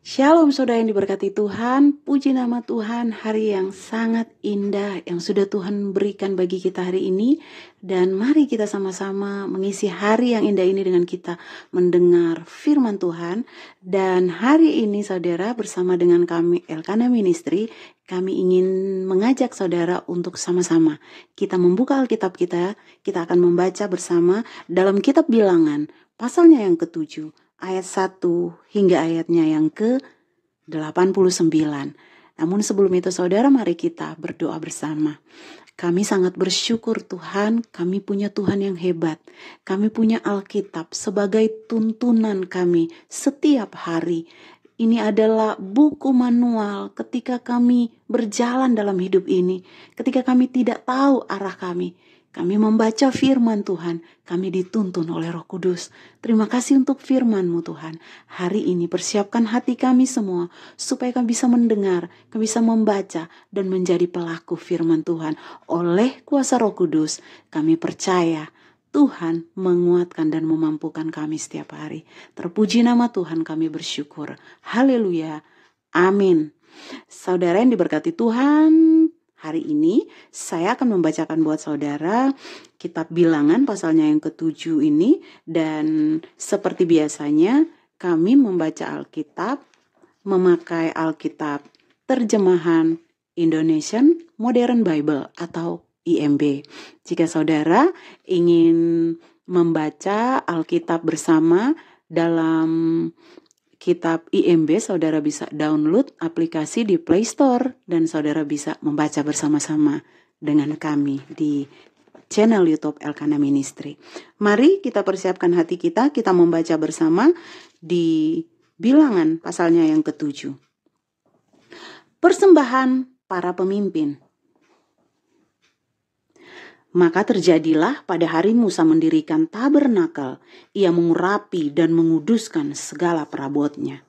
Shalom saudara yang diberkati Tuhan, puji nama Tuhan, hari yang sangat indah yang sudah Tuhan berikan bagi kita hari ini. Dan mari kita sama-sama mengisi hari yang indah ini dengan kita mendengar firman Tuhan. Dan hari ini saudara bersama dengan kami Elkana Ministry, kami ingin mengajak saudara untuk sama-sama kita membuka Alkitab kita akan membaca bersama dalam kitab Bilangan, pasalnya yang ke-7. Ayat 1 hingga ayatnya yang ke-89. Namun sebelum itu saudara, mari kita berdoa bersama. Kami sangat bersyukur Tuhan, kami punya Tuhan yang hebat. Kami punya Alkitab sebagai tuntunan kami setiap hari. Ini adalah buku manual ketika kami berjalan dalam hidup ini. Ketika kami tidak tahu arah kami membaca firman Tuhan, kami dituntun oleh Roh Kudus. Terima kasih untuk firman-Mu Tuhan. Hari ini persiapkan hati kami semua, supaya kami bisa mendengar, kami bisa membaca, dan menjadi pelaku firman Tuhan. Oleh kuasa Roh Kudus, kami percaya Tuhan menguatkan dan memampukan kami setiap hari. Terpuji nama Tuhan, kami bersyukur. Haleluya. Amin. Saudara yang diberkati Tuhan, hari ini saya akan membacakan buat saudara kitab Bilangan pasalnya yang ke-7 ini. Dan seperti biasanya kami membaca Alkitab memakai Alkitab terjemahan Indonesian Modern Bible atau IMB. Jika saudara ingin membaca Alkitab bersama dalam kitab IMB, saudara bisa download aplikasi di Play Store dan saudara bisa membaca bersama-sama dengan kami di channel YouTube Elkana Ministry. Mari kita persiapkan hati kita membaca bersama di Bilangan pasalnya yang ke-7. Persembahan para pemimpin. Maka terjadilah pada hari Musa mendirikan tabernakel, ia mengurapi dan menguduskan segala perabotnya.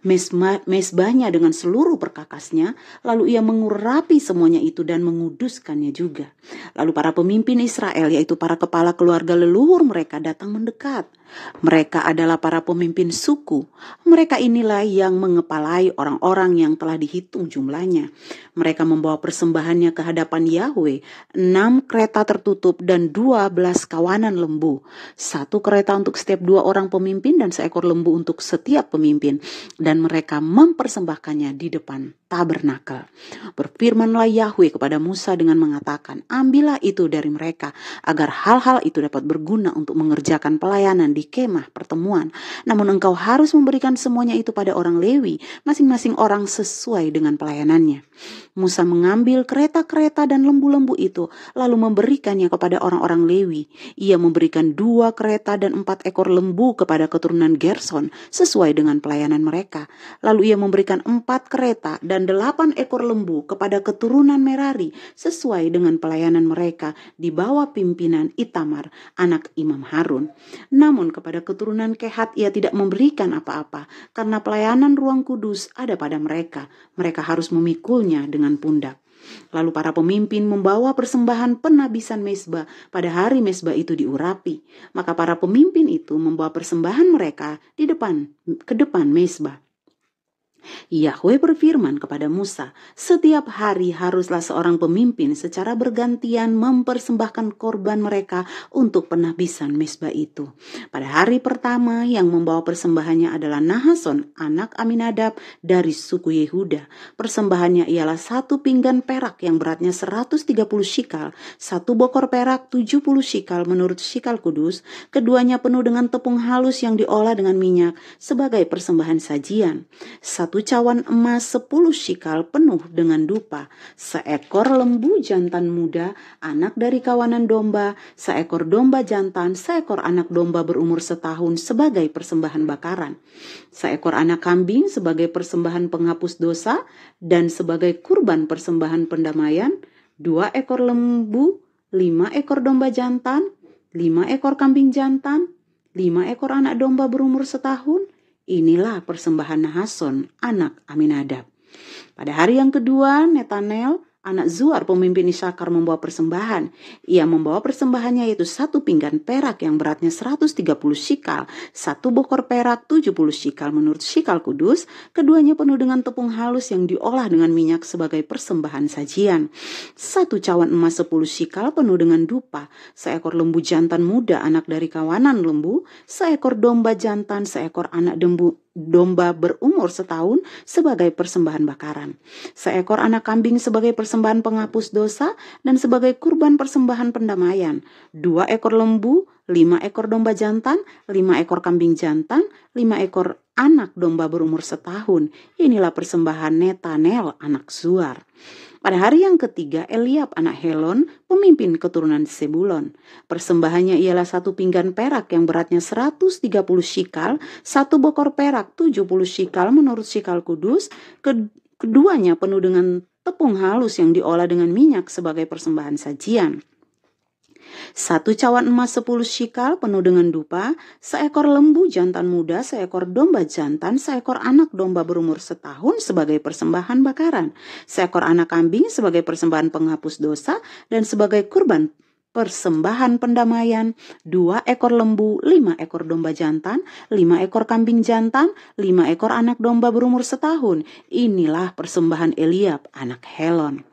Mezbahnya dengan seluruh perkakasnya, lalu ia mengurapi semuanya itu dan menguduskannya juga. Lalu para pemimpin Israel, yaitu para kepala keluarga leluhur mereka, datang mendekat. Mereka adalah para pemimpin suku. Mereka inilah yang mengepalai orang-orang yang telah dihitung jumlahnya. Mereka membawa persembahannya ke hadapan Yahweh, 6 kereta tertutup dan 12 kawanan lembu. 1 kereta untuk setiap 2 orang pemimpin dan 1 ekor lembu untuk setiap pemimpin. Dan mereka mempersembahkannya di depan tabernakel. Berfirmanlah Yahweh kepada Musa dengan mengatakan, ambillah itu dari mereka, agar hal-hal itu dapat berguna untuk mengerjakan pelayanan di kemah pertemuan. Namun engkau harus memberikan semuanya itu pada orang Lewi, masing-masing orang sesuai dengan pelayanannya. Musa mengambil kereta-kereta dan lembu-lembu itu, lalu memberikannya kepada orang-orang Lewi. Ia memberikan 2 kereta dan 4 ekor lembu kepada keturunan Gerson, sesuai dengan pelayanan mereka. Lalu ia memberikan 4 kereta dan 8 ekor lembu kepada keturunan Merari, sesuai dengan pelayanan mereka di bawah pimpinan Itamar, anak Imam Harun. Namun kepada keturunan Kehat ia tidak memberikan apa-apa, karena pelayanan ruang kudus ada pada mereka. Mereka harus memikulnya dengan pundak. Lalu para pemimpin membawa persembahan penabisan mezbah pada hari mezbah itu diurapi. Maka para pemimpin itu membawa persembahan mereka ke depan mezbah. Yahweh berfirman kepada Musa, setiap hari haruslah seorang pemimpin secara bergantian mempersembahkan korban mereka untuk penabisan mezbah itu. Pada hari pertama yang membawa persembahannya adalah Nahason, anak Aminadab dari suku Yehuda. Persembahannya ialah 1 pinggan perak yang beratnya 130 shikal, 1 bokor perak 70 shikal menurut shikal kudus, keduanya penuh dengan tepung halus yang diolah dengan minyak sebagai persembahan sajian. 1 cawan emas 10 shikal penuh dengan dupa, 1 ekor lembu jantan muda, anak dari kawanan domba, 1 ekor domba jantan, 1 ekor anak domba berumur setahun sebagai persembahan bakaran, 1 ekor anak kambing sebagai persembahan penghapus dosa dan sebagai kurban persembahan pendamaian, 2 ekor lembu, 5 ekor domba jantan, 5 ekor kambing jantan, 5 ekor anak domba berumur setahun. Inilah persembahan Nahason, anak Aminadab. Pada hari yang kedua, Netanel, anak Zuar, pemimpin Isakar, membawa persembahan. Ia membawa persembahannya yaitu 1 pinggan perak yang beratnya 130 shikal, 1 bokor perak 70 shikal menurut shikal kudus, keduanya penuh dengan tepung halus yang diolah dengan minyak sebagai persembahan sajian. 1 cawan emas 10 shikal penuh dengan dupa, 1 ekor lembu jantan muda anak dari kawanan lembu, 1 ekor domba jantan, 1 ekor anak domba berumur setahun sebagai persembahan bakaran, 1 ekor anak kambing sebagai persembahan penghapus dosa dan sebagai kurban persembahan pendamaian, 2 ekor lembu, 5 ekor domba jantan, 5 ekor kambing jantan, 5 ekor anak domba berumur setahun. Inilah persembahan Netanel anak Zuar. Pada hari yang ketiga, Eliab anak Helon, pemimpin keturunan Sebulon. Persembahannya ialah 1 pinggan perak yang beratnya 130 shikal, 1 bokor perak 70 shikal menurut shikal kudus, keduanya penuh dengan tepung halus yang diolah dengan minyak sebagai persembahan sajian. 1 cawan emas 10 shikal penuh dengan dupa, 1 ekor lembu jantan muda, 1 ekor domba jantan, 1 ekor anak domba berumur setahun sebagai persembahan bakaran, 1 ekor anak kambing sebagai persembahan penghapus dosa dan sebagai kurban persembahan pendamaian, 2 ekor lembu, 5 ekor domba jantan, 5 ekor kambing jantan, 5 ekor anak domba berumur setahun. Inilah persembahan Eliab anak Helon.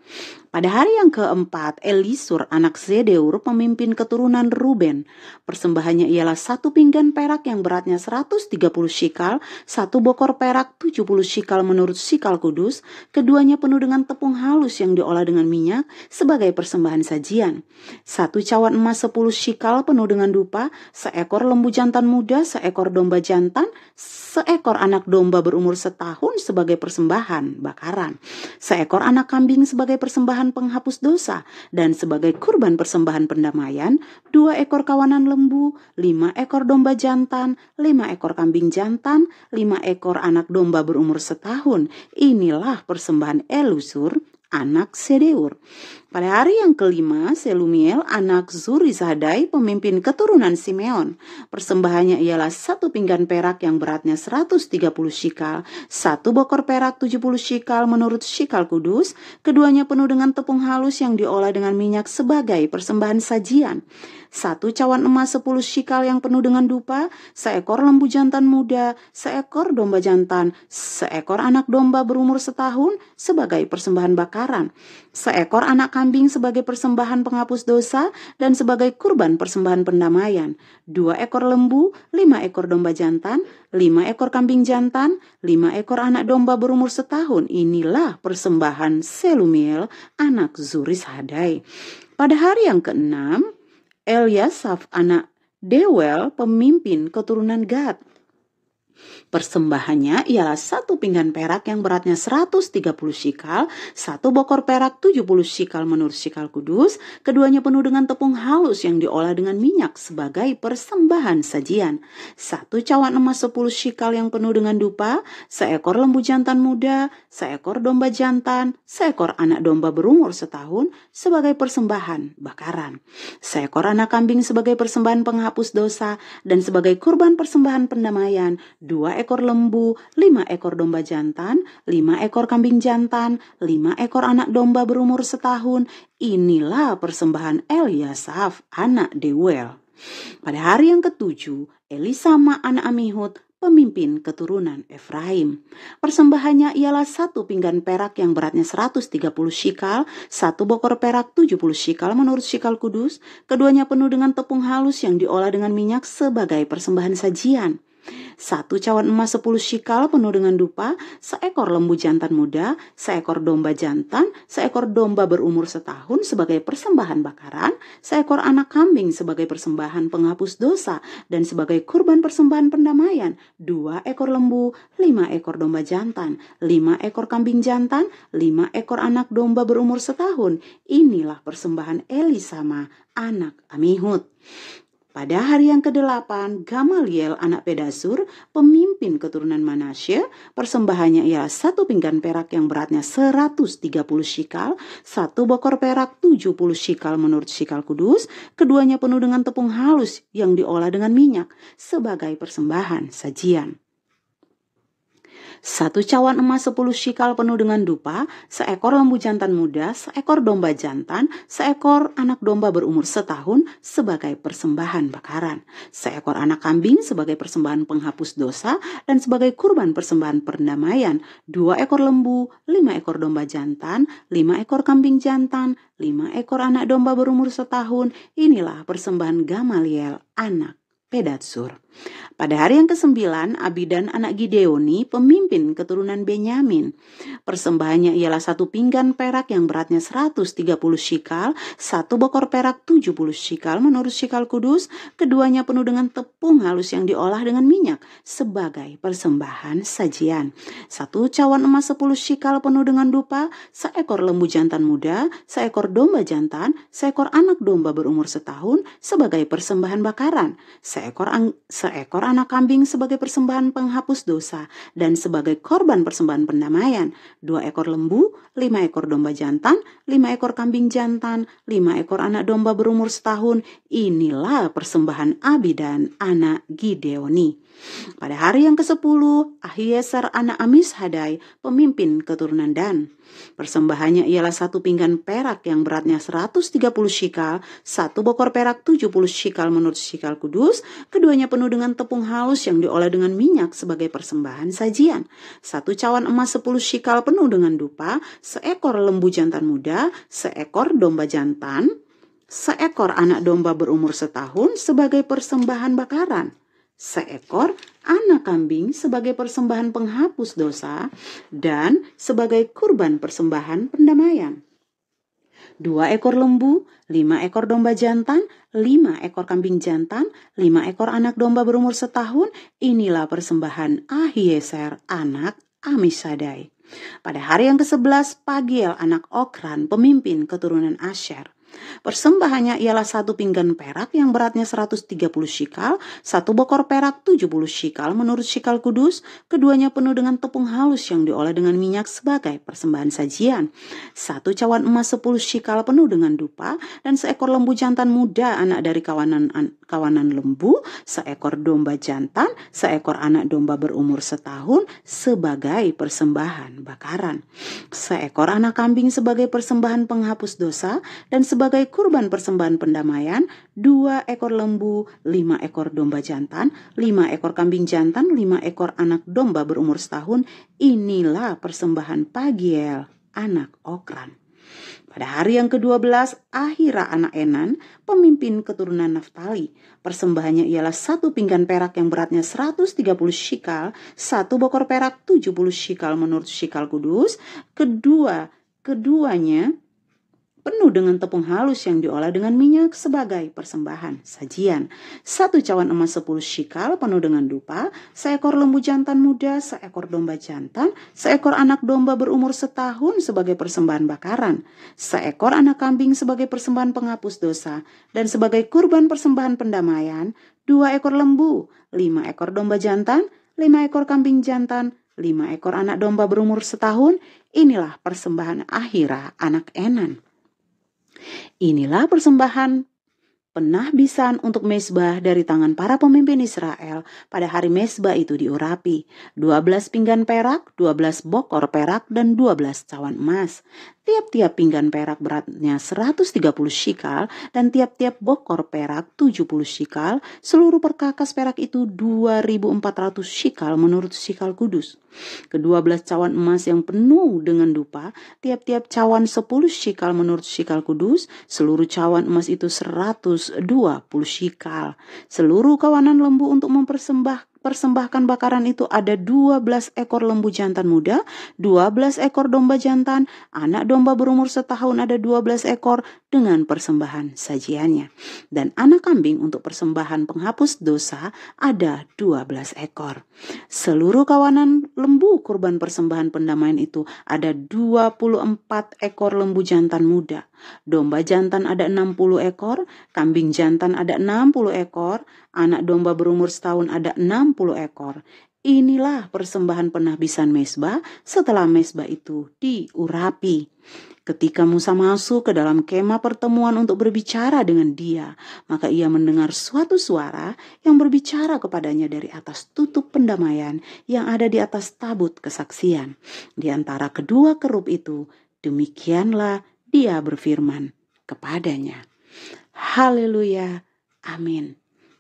Pada hari yang keempat, Elisur anak Zedeur, pemimpin keturunan Ruben. Persembahannya ialah 1 pinggan perak yang beratnya 130 shikal, 1 bokor perak 70 shikal menurut shikal kudus, keduanya penuh dengan tepung halus yang diolah dengan minyak sebagai persembahan sajian. 1 cawan emas 10 shikal penuh dengan dupa, 1 ekor lembu jantan muda, 1 ekor domba jantan, 1 ekor anak domba berumur setahun sebagai persembahan bakaran, 1 ekor anak kambing sebagai persembahan penghapus dosa dan sebagai kurban persembahan pendamaian, 2 ekor kawanan lembu, 5 ekor domba jantan, 5 ekor kambing jantan, 5 ekor anak domba berumur setahun. Inilah persembahan Elisur anak Sedeur. Pada hari yang kelima, Selumiel anak Zurizadai, pemimpin keturunan Simeon. Persembahannya ialah 1 pinggan perak yang beratnya 130 shikal, 1 bokor perak 70 shikal menurut shikal kudus, keduanya penuh dengan tepung halus yang diolah dengan minyak sebagai persembahan sajian. 1 cawan emas 10 shikal yang penuh dengan dupa, 1 ekor lembu jantan muda, 1 ekor domba jantan, 1 ekor anak domba berumur setahun sebagai persembahan bakaran, 1 ekor anak kambing sebagai persembahan penghapus dosa dan sebagai kurban persembahan pendamaian, 2 ekor lembu, 5 ekor domba jantan, 5 ekor kambing jantan, 5 ekor anak domba berumur setahun. Inilah persembahan Selumiel anak Zurizadai. Pada hari yang keenam, Eliasaf anak Dewel, pemimpin keturunan Gad. Persembahannya ialah 1 pinggan perak yang beratnya 130 shikal, 1 bokor perak 70 shikal menurut shikal kudus, keduanya penuh dengan tepung halus yang diolah dengan minyak sebagai persembahan sajian. 1 cawan emas 10 shikal yang penuh dengan dupa, 1 ekor lembu jantan muda, 1 ekor domba jantan, 1 ekor anak domba berumur setahun sebagai persembahan bakaran, 1 ekor anak kambing sebagai persembahan penghapus dosa dan sebagai kurban persembahan pendamaian, 2 ekor lembu, 5 ekor domba jantan, 5 ekor kambing jantan, 5 ekor anak domba berumur setahun. Inilah persembahan Eliasaf anak Dewel. Pada hari yang ketujuh, Elisama anak Amihud, pemimpin keturunan Efraim. Persembahannya ialah 1 pinggan perak yang beratnya 130 shikal, 1 bokor perak 70 shikal menurut shikal kudus, keduanya penuh dengan tepung halus yang diolah dengan minyak sebagai persembahan sajian. 1 cawan emas 10 shikal penuh dengan dupa, 1 ekor lembu jantan muda, 1 ekor domba jantan, 1 ekor domba berumur setahun sebagai persembahan bakaran, 1 ekor anak kambing sebagai persembahan penghapus dosa dan sebagai kurban persembahan pendamaian, 2 ekor lembu, 5 ekor domba jantan, 5 ekor kambing jantan, 5 ekor anak domba berumur setahun. Inilah persembahan Elisama anak Amihud. Pada hari yang ke-8, Gamaliel anak Pedasur, pemimpin keturunan Manasye, persembahannya ialah 1 pinggan perak yang beratnya 130 shikal, 1 bokor perak 70 shikal menurut shikal kudus, keduanya penuh dengan tepung halus yang diolah dengan minyak sebagai persembahan sajian. 1 cawan emas 10 shikal penuh dengan dupa, seekor lembu jantan muda, seekor domba jantan, seekor anak domba berumur setahun sebagai persembahan bakaran, seekor anak kambing sebagai persembahan penghapus dosa dan sebagai kurban persembahan perdamaian, 2 ekor lembu, 5 ekor domba jantan, 5 ekor kambing jantan, 5 ekor anak domba berumur setahun. Inilah persembahan Gamaliel anak Pedatsur. Pada hari yang ke-9, Abidan anak Gideoni, pemimpin keturunan Benyamin. Persembahannya ialah 1 pinggan perak yang beratnya 130 shikal, 1 bokor perak 70 shikal menurut shikal kudus, keduanya penuh dengan tepung halus yang diolah dengan minyak sebagai persembahan sajian. 1 cawan emas 10 shikal penuh dengan dupa, seekor lembu jantan muda, seekor domba jantan, seekor anak domba berumur setahun sebagai persembahan bakaran, seekor anak kambing sebagai persembahan penghapus dosa dan sebagai korban persembahan pendamaian, 2 ekor lembu, 5 ekor domba jantan, 5 ekor kambing jantan, 5 ekor anak domba berumur setahun. Inilah persembahan Abidan anak Gideoni. Pada hari yang ke-10, Ahiezer anak Amishadai, pemimpin keturunan Dan. Persembahannya ialah 1 pinggan perak yang beratnya 130 shikal, 1 bokor perak 70 shikal menurut shikal kudus, keduanya penuh dengan tepung halus yang diolah dengan minyak sebagai persembahan sajian. 1 cawan emas 10 shikal penuh dengan dupa, seekor lembu jantan muda, seekor domba jantan, seekor anak domba berumur setahun sebagai persembahan bakaran, seekor anak kambing sebagai persembahan penghapus dosa dan sebagai kurban persembahan pendamaian, 2 ekor lembu, 5 ekor domba jantan, 5 ekor kambing jantan, 5 ekor anak domba berumur setahun. Inilah persembahan Ahiezer anak Amishadai. Pada hari yang ke-11, Pagiel anak Okran, pemimpin keturunan Asher. Persembahannya ialah 1 pinggan perak yang beratnya 130 shikal, 1 bokor perak 70 shikal menurut shikal kudus, keduanya penuh dengan tepung halus yang diolah dengan minyak sebagai persembahan sajian. 1 cawan emas 10 shikal penuh dengan dupa, dan seekor lembu jantan muda anak dari kawanan lembu, seekor domba jantan, seekor anak domba berumur setahun sebagai persembahan bakaran, seekor anak kambing sebagai persembahan penghapus dosa dan sebagai kurban persembahan pendamaian, 2 ekor lembu, 5 ekor domba jantan, 5 ekor kambing jantan, 5 ekor anak domba berumur setahun. Inilah persembahan Pagiel anak Okran. Pada hari yang ke-12, Ahira anak Enan, pemimpin keturunan Naftali. Persembahannya ialah 1 pinggan perak yang beratnya 130 shikal, 1 bokor perak 70 shikal menurut shikal kudus, keduanya penuh dengan tepung halus yang diolah dengan minyak sebagai persembahan sajian. 1 cawan emas 10 shikal penuh dengan dupa, seekor lembu jantan muda, seekor domba jantan, seekor anak domba berumur setahun sebagai persembahan bakaran, seekor anak kambing sebagai persembahan penghapus dosa dan sebagai kurban persembahan pendamaian, 2 ekor lembu, 5 ekor domba jantan, 5 ekor kambing jantan, 5 ekor anak domba berumur setahun. Inilah persembahan Ahira anak Enan. Inilah persembahan penahbisan untuk mezbah dari tangan para pemimpin Israel pada hari mezbah itu diurapi, 12 pinggan perak, 12 bokor perak, dan 12 cawan emas. Tiap-tiap pinggan perak beratnya 130 shikal dan tiap-tiap bokor perak 70 shikal. Seluruh perkakas perak itu 2.400 shikal menurut shikal kudus. Ke-12 cawan emas yang penuh dengan dupa, tiap-tiap cawan 10 shikal menurut shikal kudus. Seluruh cawan emas itu 120 shikal. Seluruh kawanan lembu untuk mempersembahkan bakaran itu ada 12 ekor lembu jantan muda, 12 ekor domba jantan, anak domba berumur setahun ada 12 ekor dengan persembahan sajiannya. Dan anak kambing untuk persembahan penghapus dosa ada 12 ekor. Seluruh kawanan lembu kurban persembahan pendamaian itu ada 24 ekor lembu jantan muda. Domba jantan ada 60 ekor, kambing jantan ada 60 ekor, anak domba berumur setahun ada 60 ekor. Inilah persembahan penahbisan mezbah setelah mezbah itu diurapi. Ketika Musa masuk ke dalam kemah pertemuan untuk berbicara dengan dia, maka ia mendengar suatu suara yang berbicara kepadanya dari atas tutup pendamaian yang ada di atas tabut kesaksian. Di antara kedua kerub itu, demikianlah dia berfirman kepadanya. Haleluya, amin.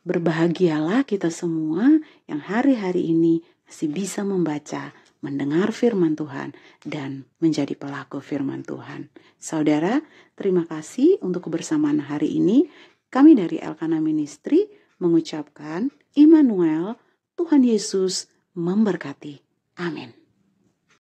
Berbahagialah kita semua yang hari-hari ini masih bisa membaca, mendengar firman Tuhan, dan menjadi pelaku firman Tuhan. Saudara, terima kasih untuk kebersamaan hari ini. Kami dari Elkanah Ministry mengucapkan Immanuel, Tuhan Yesus memberkati. Amin.